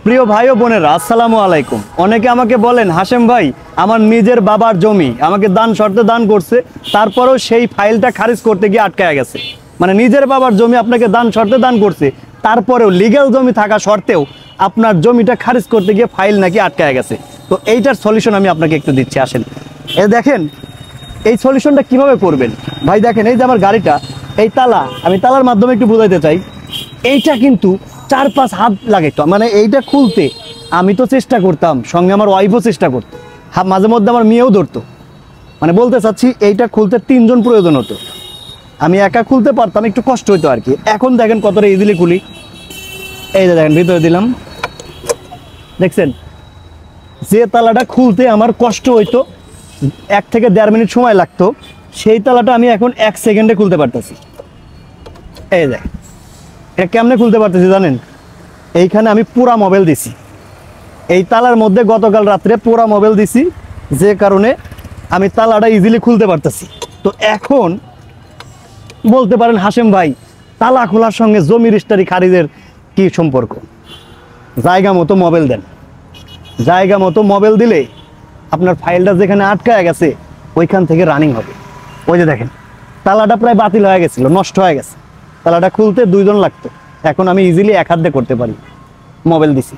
প্রিয় ভাই ও বোনেরা, আসসালামু আলাইকুম। অনেকে আমাকে বলেন, হাশেম ভাই আমার নিজের বাবার জমি আমাকে দান শর্তে দান করছে, তারপরেও সেই ফাইলটা খারিজ করতে গিয়ে আটকায় গেছে। মানে নিজের বাবার জমি আপনাকে দান শর্তে দান করছে, তারপরেও লিগ্যাল জমি থাকা সত্ত্বেও আপনার জমিটা খারিজ করতে গিয়ে ফাইল নাকি আটকায় গেছে। তো এইটার সলিউশন আমি আপনাকে একটু দিচ্ছি, আসেন। এ দেখেন এই সলিউশনটা কিভাবে করবেন। ভাই দেখেন, এই যে আমার গাড়িটা, এই তালা, আমি তালার মাধ্যমে একটু বোঝাইতে চাই। এইটা কিন্তু 4-5 হাত লাগে, তো মানে এইটা খুলতে আমি তো চেষ্টা করতাম, সঙ্গে আমার ওয়াইফও চেষ্টা করতো, মাঝে মধ্যে আমার মেয়েও ধরতো। মানে বলতে চাচ্ছি, এইটা খুলতে 3 জন প্রয়োজন হতো। আমি একা খুলতে পারতাম, একটু কষ্ট হইতো আর কি। এখন দেখেন কতটা ইজিলি খুলি। এই যে দেখেন, ভিতরে দিলাম, দেখছেন। যে তালাটা খুলতে আমার কষ্ট হইতো, 1 থেকে 1.5 মিনিট সময় লাগতো, সেই তালাটা আমি এখন 1 সেকেন্ডে খুলতে পারতেছি। এই দেখ, এটা কেমনে খুলতে পারতেছি জানেন? এইখানে আমি পুরা মোবাইল দিছি, এই তালার মধ্যে গতকাল রাত্রে পুরা মোবাইল দিছি, যে কারণে আমি তালাটা ইজিলি খুলতে পারতেছি। তো এখন বলতে পারেন, হাশেম ভাই তালা খোলার সঙ্গে জমি রেজিস্ট্রি খারিজের কি সম্পর্ক? জায়গা মতো মোবাইল দেন, জায়গা মতো মোবাইল দিলে আপনার ফাইলটা যেখানে আটকায় গেছে ওইখান থেকে রানিং হবে। ওই যে দেখেন, তালাটা প্রায় বাতিল হয়ে গেছিল, নষ্ট হয়ে গেছে। তালাটা খুলতে 2 জন লাগতো, এখন আমি ইজিলি 1 হাত দিয়ে করতে পারি, মোবাইল দিছি।